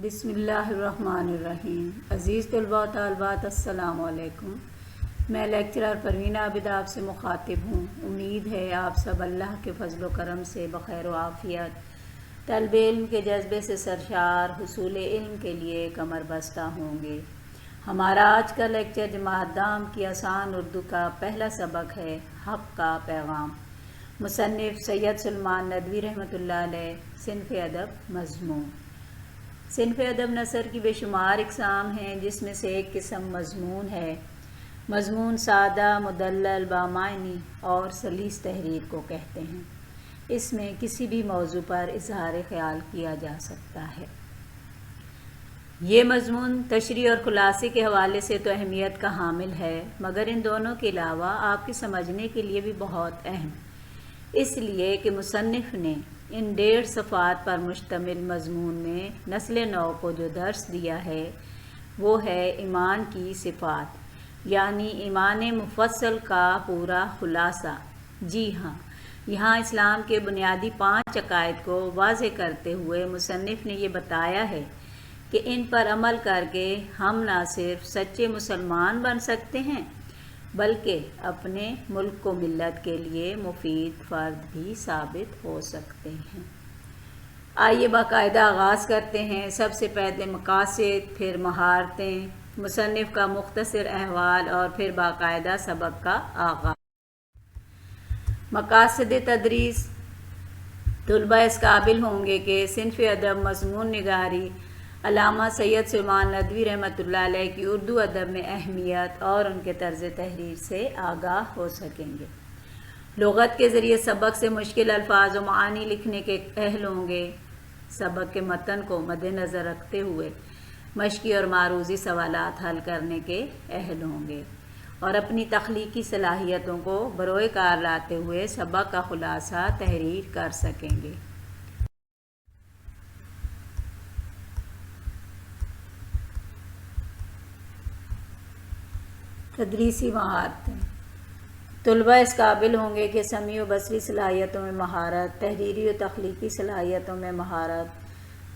بسم اللہ الرحمن الرحیم۔ عزیز طلباء و طالبات السلام علیکم۔ میں لیکچرر پروین عابد آپ سے مخاطب ہوں۔ امید ہے آپ سب اللہ کے فضل و کرم سے بخیر و عافیت، طلب علم کے جذبے سے سرشار، حصول علم کے لیے کمر بستہ ہوں گے۔ ہمارا آج کا لیکچر جماعت دام کی آسان اردو کا پہلا سبق ہے، حق کا پیغام۔ مصنف سید سلمان ندوی رحمۃ اللہ علیہ۔ صنف ادب مضمون۔ صنف ادب نثر کی بے شمار اقسام ہیں، جس میں سے ایک قسم مضمون ہے۔ مضمون سادہ، مدلل، بامعنی اور سلیس تحریر کو کہتے ہیں۔ اس میں کسی بھی موضوع پر اظہار خیال کیا جا سکتا ہے۔ یہ مضمون تشریح اور خلاصے کے حوالے سے تو اہمیت کا حامل ہے، مگر ان دونوں کے علاوہ آپ کے سمجھنے کے لیے بھی بہت اہم، اس لیے کہ مصنف نے ان 1.5 صفحات پر مشتمل مضمون میں نسل نو کو جو درس دیا ہے وہ ہے ایمان کی صفات، یعنی ایمان مفصل کا پورا خلاصہ۔ جی ہاں، یہاں اسلام کے بنیادی 5 عقائد کو واضح کرتے ہوئے مصنف نے یہ بتایا ہے کہ ان پر عمل کر کے ہم نہ صرف سچے مسلمان بن سکتے ہیں، بلکہ اپنے ملک و ملت کے لیے مفید فرد بھی ثابت ہو سکتے ہیں۔ آئیے باقاعدہ آغاز کرتے ہیں۔ سب سے پہلے مقاصد، پھر مہارتیں، مصنف کا مختصر احوال اور پھر باقاعدہ سبق کا آغاز۔ مقاصد تدریس۔ طلبہ اس قابل ہوں گے کہ صنف ادب مضمون نگاری علامہ سید سلمان ندوی رحمۃ اللہ علیہ کی اردو ادب میں اہمیت اور ان کے طرز تحریر سے آگاہ ہو سکیں گے۔ لغت کے ذریعے سبق سے مشکل الفاظ و معانی لکھنے کے اہل ہوں گے۔ سبق کے متن کو مد نظر رکھتے ہوئے مشقی اور معروضی سوالات حل کرنے کے اہل ہوں گے، اور اپنی تخلیقی صلاحیتوں کو بروئے کار لاتے ہوئے سبق کا خلاصہ تحریر کر سکیں گے۔ تدریسی مہارتیں۔ طلبہ اس قابل ہوں گے کہ سمیع و بصری صلاحیتوں میں مہارت، تحریری و تخلیقی صلاحیتوں میں مہارت،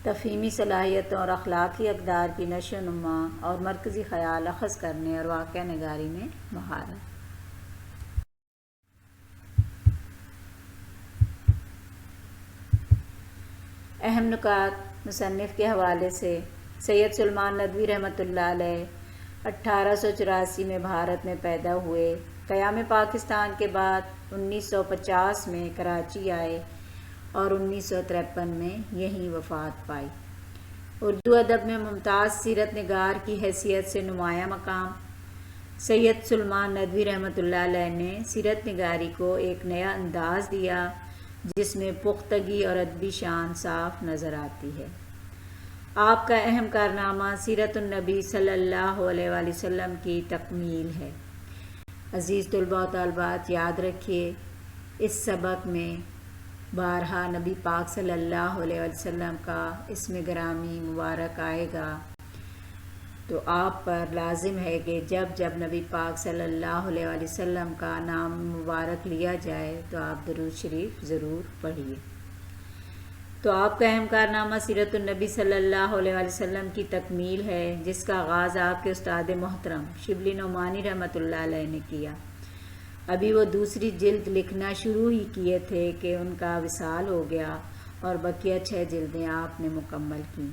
تفہیمی صلاحیتوں اور اخلاقی اقدار کی نشو و نما اور مرکزی خیال اخذ کرنے اور واقعہ نگاری میں مہارت۔ اہم نکات مصنف کے حوالے سے۔ سید سلمان ندوی رحمۃ اللہ علیہ 1884 میں بھارت میں پیدا ہوئے۔ قیام پاکستان کے بعد 1950 میں کراچی آئے اور 1953 میں یہیں وفات پائی۔ اردو ادب میں ممتاز سیرت نگار کی حیثیت سے نمایاں مقام۔ سید سلمان ندوی رحمۃ اللہ علیہ نے سیرت نگاری کو ایک نیا انداز دیا، جس میں پختگی اور ادبی شان صاف نظر آتی ہے۔ آپ کا اہم کارنامہ سیرت النبی صلی اللہ علیہ وآلہ وسلم کی تکمیل ہے۔ عزیز طلباء و طالبات، یاد رکھیے اس سبق میں بارہا نبی پاک صلی اللہ علیہ وآلہ وسلم کا اسم گرامی مبارک آئے گا، تو آپ پر لازم ہے کہ جب جب نبی پاک صلی اللہ علیہ وآلہ وسلم کا نام مبارک لیا جائے تو آپ درود شریف ضرور پڑھیے۔ تو آپ کا اہم کارنامہ سیرت النبی صلی اللہ علیہ وآلہ وسلم کی تکمیل ہے، جس کا آغاز آپ کے استاد محترم شبلی نعمانی رحمۃ اللہ علیہ نے کیا۔ ابھی وہ دوسری جلد لکھنا شروع ہی کیے تھے کہ ان کا وصال ہو گیا اور بقیہ 6 جلدیں آپ نے مکمل کیں۔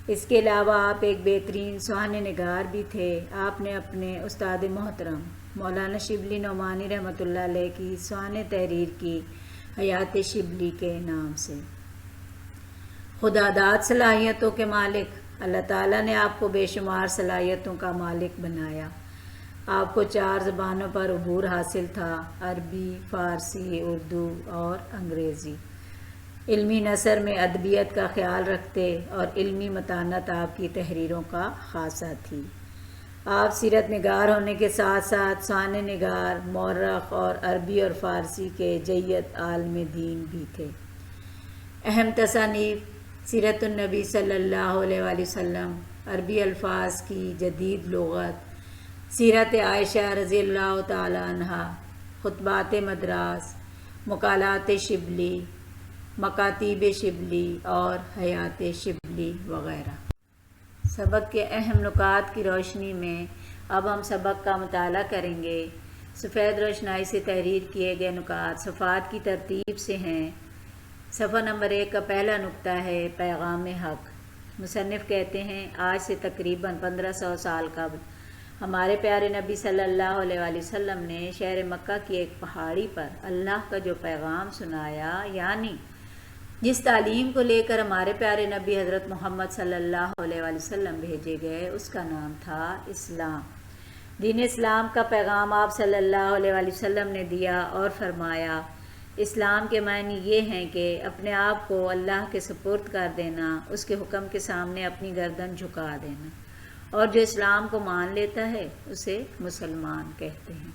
اس کے علاوہ آپ ایک بہترین سوانح نگار بھی تھے۔ آپ نے اپنے استاد محترم مولانا شبلی نعمانی رحمۃ اللہ علیہ کی سوانح تحریر کی حیات شبلی کے نام سے۔ خداداد صلاحیتوں کے مالک، اللہ تعالیٰ نے آپ کو بے شمار صلاحیتوں کا مالک بنایا۔ آپ کو 4 زبانوں پر عبور حاصل تھا، عربی، فارسی، اردو اور انگریزی۔ علمی نثر میں ادبیت کا خیال رکھتے اور علمی متانت آپ کی تحریروں کا خاصہ تھی۔ آپ سیرت نگار ہونے کے ساتھ ساتھ سوانح نگار، مورخ اور عربی اور فارسی کے جید عالم دین بھی تھے۔ اہم تصانیف: سیرت النبی صلی اللہ علیہ وآلہ وسلم، عربی الفاظ کی جدید لغت، سیرت عائشہ رضی اللہ تعالی عنہا، خطبات مدراس، مقالات شبلی، مکاتیب شبلی اور حیات شبلی وغیرہ۔ سبق کے اہم نکات کی روشنی میں اب ہم سبق کا مطالعہ کریں گے۔ سفید روشنائی سے تحریر کیے گئے نکات صفحات کی ترتیب سے ہیں۔ صفحہ نمبر 1 کا پہلا نکتہ ہے پیغام حق۔ مصنف کہتے ہیں آج سے تقریباً 1500 سال قبل ہمارے پیارے نبی صلی اللہ علیہ وآلہ وسلم نے شہر مکہ کی ایک پہاڑی پر اللہ کا جو پیغام سنایا، یعنی جس تعلیم کو لے کر ہمارے پیارے نبی حضرت محمد صلی اللہ علیہ وآلہ وسلم بھیجے گئے، اس کا نام تھا اسلام۔ دین اسلام کا پیغام آپ صلی اللہ علیہ وآلہ وسلم نے دیا اور فرمایا اسلام کے معنی یہ ہیں کہ اپنے آپ کو اللہ کے سپرد کر دینا، اس کے حکم کے سامنے اپنی گردن جھکا دینا، اور جو اسلام کو مان لیتا ہے اسے مسلمان کہتے ہیں۔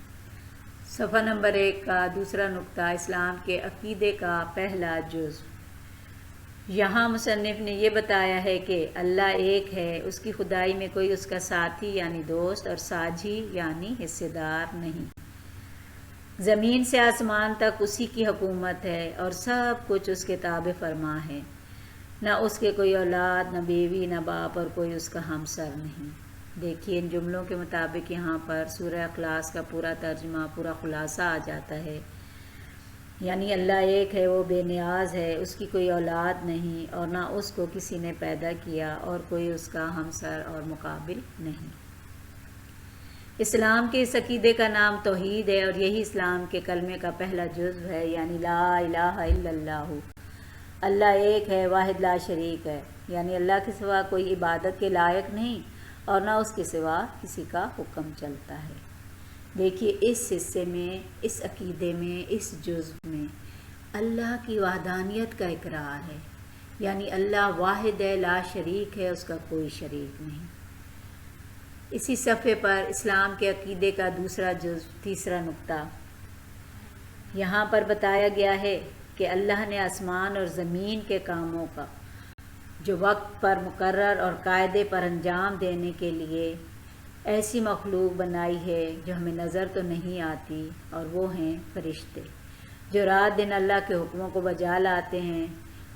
صفحہ نمبر 1 کا دوسرا نکتہ اسلام کے عقیدے کا پہلا جز۔ یہاں مصنف نے یہ بتایا ہے کہ اللہ ایک ہے، اس کی خدائی میں کوئی اس کا ساتھی یعنی دوست اور ساجھی یعنی حصے دار نہیں۔ زمین سے آسمان تک اسی کی حکومت ہے اور سب کچھ اس کے تابع فرما ہے۔ نہ اس کے کوئی اولاد، نہ بیوی، نہ باپ، اور کوئی اس کا ہمسر نہیں۔ دیکھیے ان جملوں کے مطابق یہاں پر سورہ اخلاص کا پورا ترجمہ، پورا خلاصہ آ جاتا ہے۔ یعنی اللہ ایک ہے، وہ بے نیاز ہے، اس کی کوئی اولاد نہیں اور نہ اس کو کسی نے پیدا کیا اور کوئی اس کا ہمسر اور مقابل نہیں۔ اسلام کے اس عقیدے کا نام توحید ہے اور یہی اسلام کے کلمے کا پہلا جزو ہے، یعنی لا الہ الا اللہ۔ اللہ ایک ہے، واحد لا شریک ہے، یعنی اللہ کے سوا کوئی عبادت کے لائق نہیں اور نہ اس کے سوا کسی کا حکم چلتا ہے۔ دیکھیے اس حصے میں، اس عقیدے میں، اس جزو میں اللہ کی وحدانیت کا اقرار ہے، یعنی اللہ واحد ہے، لا شریک ہے، اس کا کوئی شریک نہیں۔ اسی صفحے پر اسلام کے عقیدے کا دوسرا جزو، تیسرا نکتہ، یہاں پر بتایا گیا ہے کہ اللہ نے آسمان اور زمین کے کاموں کا جو وقت پر مقرر اور قاعدے پر انجام دینے کے لیے ایسی مخلوق بنائی ہے جو ہمیں نظر تو نہیں آتی، اور وہ ہیں فرشتے جو رات دن اللہ کے حکموں کو بجا لاتے ہیں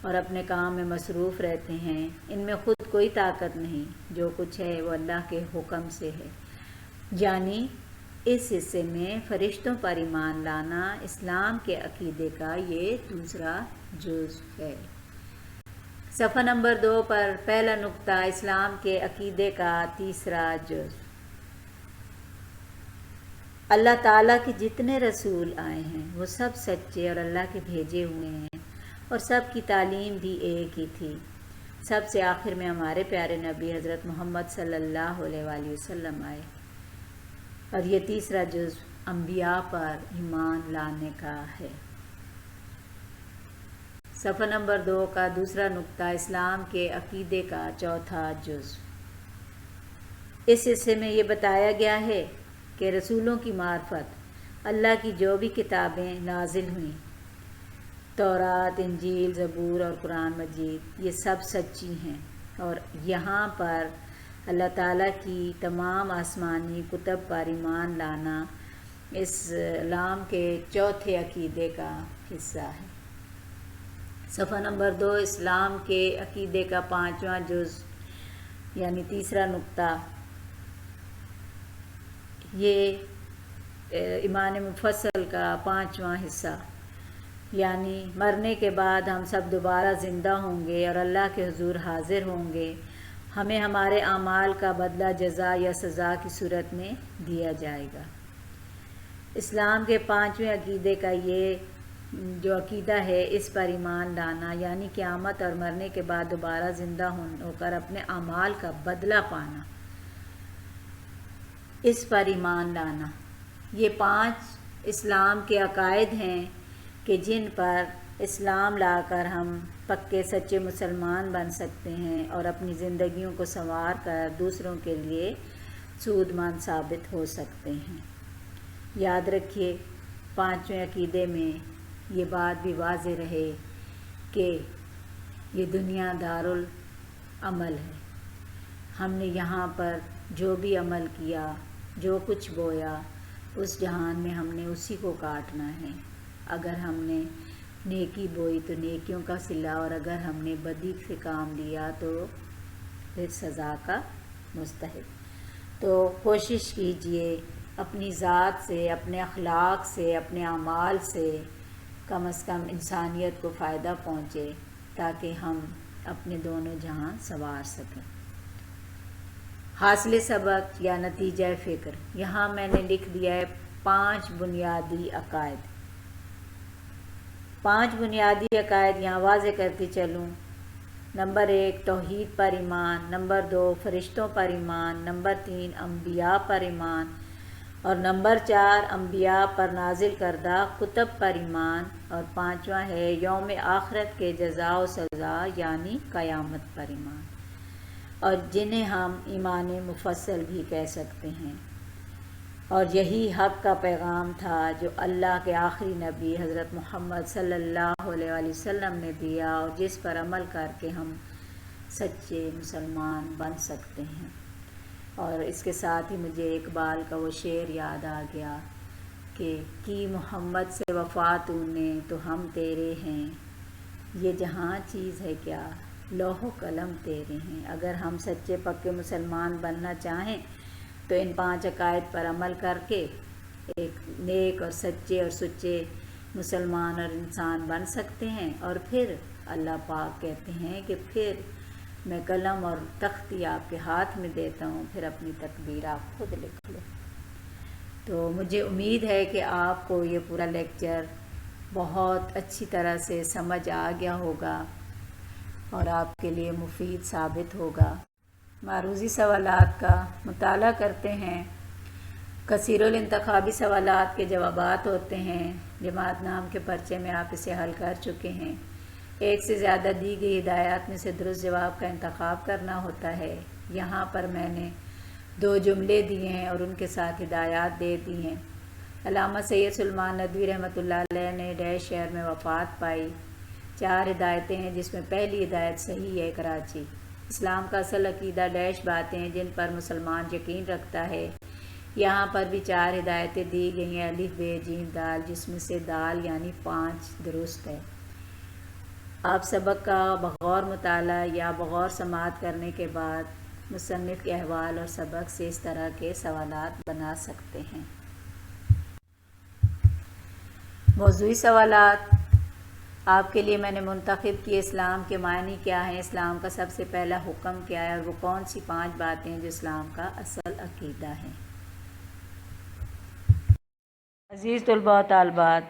اور اپنے کام میں مصروف رہتے ہیں۔ ان میں خود کوئی طاقت نہیں، جو کچھ ہے وہ اللہ کے حکم سے ہے۔ یعنی اس حصے میں فرشتوں پر ایمان لانا اسلام کے عقیدے کا یہ دوسرا جزو ہے۔ صفحہ نمبر 2 پر پہلا نکتہ اسلام کے عقیدے کا تیسرا جزو۔ اللہ تعالیٰ کے جتنے رسول آئے ہیں وہ سب سچے اور اللہ کے بھیجے ہوئے ہیں، اور سب کی تعلیم بھی ایک ہی تھی۔ سب سے آخر میں ہمارے پیارے نبی حضرت محمد صلی اللہ علیہ وآلہ وسلم آئے، اور یہ تیسرا جزو انبیاء پر ایمان لانے کا ہے۔ صفحہ نمبر 2 کا دوسرا نکتہ اسلام کے عقیدے کا چوتھا جزو۔ اس حصے میں یہ بتایا گیا ہے کہ رسولوں کی معرفت اللہ کی جو بھی کتابیں نازل ہوئیں، تورات، انجیل، زبور اور قرآن مجید، یہ سب سچی ہیں، اور یہاں پر اللہ تعالیٰ کی تمام آسمانی کتب پر ایمان لانا اسلام کے چوتھے عقیدے کا حصہ ہے۔ صفحہ نمبر 2 اسلام کے عقیدے کا پانچواں جز، یعنی تیسرا نکتہ، یہ ایمان مفصل کا پانچواں حصہ، یعنی مرنے کے بعد ہم سب دوبارہ زندہ ہوں گے اور اللہ کے حضور حاضر ہوں گے، ہمیں ہمارے اعمال کا بدلہ جزا یا سزا کی صورت میں دیا جائے گا۔ اسلام کے پانچویں عقیدے کا یہ جو عقیدہ ہے، اس پر ایمان لانا، یعنی قیامت اور مرنے کے بعد دوبارہ زندہ ہو کر اپنے اعمال کا بدلہ پانا، اس پر ایمان لانا، یہ 5 اسلام کے عقائد ہیں کہ جن پر اسلام لا کر ہم پکے سچے مسلمان بن سکتے ہیں اور اپنی زندگیوں کو سنوار کر دوسروں کے لیے سود مند ثابت ہو سکتے ہیں۔ یاد رکھیے 5ویں عقیدے میں یہ بات بھی واضح رہے کہ یہ دنیا دارالعمل ہے، ہم نے یہاں پر جو بھی عمل کیا، جو کچھ بویا، اس جہان میں ہم نے اسی کو کاٹنا ہے۔ اگر ہم نے نیکی بوئی تو نیکیوں کا صلہ، اور اگر ہم نے بدی سے کام لیا تو پھر سزا کا مستحق۔ تو کوشش کیجئے اپنی ذات سے، اپنے اخلاق سے، اپنے اعمال سے کم از کم انسانیت کو فائدہ پہنچے، تاکہ ہم اپنے دونوں جہاں سنوار سکیں۔ حاصل سبق یا نتیجہ فکر، یہاں میں نے لکھ دیا ہے 5 بنیادی عقائد۔ 5 بنیادی عقائد یہاں واضح کرتی چلوں۔ نمبر 1 توحید پر ایمان، نمبر 2 فرشتوں پر ایمان، نمبر 3 انبیاء پر ایمان، اور نمبر 4 انبیاء پر نازل کردہ کتب پر ایمان، اور 5واں ہے یوم آخرت کے جزا و سزا یعنی قیامت پر ایمان، اور جنہیں ہم ایمان مفصل بھی کہہ سکتے ہیں۔ اور یہی حق کا پیغام تھا جو اللہ کے آخری نبی حضرت محمد صلی اللہ علیہ وآلہ وسلم نے دیا، اور جس پر عمل کر کے ہم سچے مسلمان بن سکتے ہیں۔ اور اس کے ساتھ ہی مجھے اقبال کا وہ شعر یاد آ گیا کہ کی محمد سے وفا تو نے تو ہم تیرے ہیں، یہ جہاں چیز ہے کیا لوح و قلم تیرے ہیں۔ اگر ہم سچے پکے مسلمان بننا چاہیں تو ان 5 عقائد پر عمل کر کے ایک نیک اور سچے اور سچے مسلمان اور انسان بن سکتے ہیں، اور پھر اللہ پاک کہتے ہیں کہ پھر میں قلم اور تختی آپ کے ہاتھ میں دیتا ہوں، پھر اپنی تقدیر آپ خود لکھ لو۔ تو مجھے امید ہے کہ آپ کو یہ پورا لیکچر بہت اچھی طرح سے سمجھ آ گیا ہوگا اور آپ کے لیے مفید ثابت ہوگا۔ معروضی سوالات کا مطالعہ کرتے ہیں۔ کثیر الانتخابی سوالات کے جوابات ہوتے ہیں، جماعت نام کے پرچے میں آپ اسے حل کر چکے ہیں۔ 1 سے زیادہ دی گئی ہدایات میں سے درست جواب کا انتخاب کرنا ہوتا ہے۔ یہاں پر میں نے 2 جملے دیے ہیں اور ان کے ساتھ ہدایات دے دی ہیں۔ علامہ سید سلمان ندوی رحمۃ اللہ علیہ نے ڈیش شہر میں وفات پائی۔ 4 ہدایتیں ہیں، جس میں پہلی ہدایت صحیح ہے کراچی۔ اسلام کا اصل عقیدہ ڈیش باتیں ہیں جن پر مسلمان یقین رکھتا ہے۔ یہاں پر بھی 4 ہدایتیں دی گئی ہیں، الف ب ج دال، جس میں سے دال یعنی 5 درست ہے۔ آپ سبق کا بغور مطالعہ یا بغور سماعت کرنے کے بعد مصنف کے احوال اور سبق سے اس طرح کے سوالات بنا سکتے ہیں۔ موضوعی سوالات آپ کے لیے میں نے منتخب کیے۔ اسلام کے معنی کیا ہیں؟ اسلام کا سب سے پہلا حکم کیا ہے؟ اور وہ کون سی 5 باتیں ہیں جو اسلام کا اصل عقیدہ ہیں؟ عزیز طلباء و طالبات،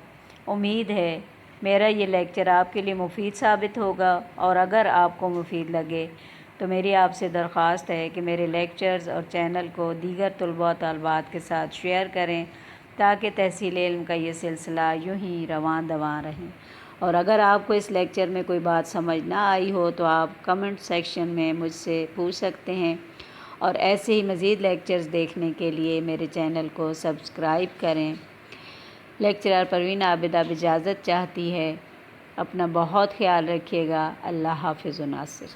امید ہے میرا یہ لیکچر آپ کے لیے مفید ثابت ہوگا، اور اگر آپ کو مفید لگے تو میری آپ سے درخواست ہے کہ میرے لیکچرز اور چینل کو دیگر طلباء و طالبات کے ساتھ شیئر کریں، تاکہ تحصیل علم کا یہ سلسلہ یوں ہی رواں دواں رہیں۔ اور اگر آپ کو اس لیکچر میں کوئی بات سمجھ نہ آئی ہو تو آپ کمنٹ سیکشن میں مجھ سے پوچھ سکتے ہیں، اور ایسے ہی مزید لیکچرز دیکھنے کے لیے میرے چینل کو سبسکرائب کریں۔ لیکچرر پروین عابد اب اجازت چاہتی ہے۔ اپنا بہت خیال رکھیے گا۔ اللہ حافظ و ناصر۔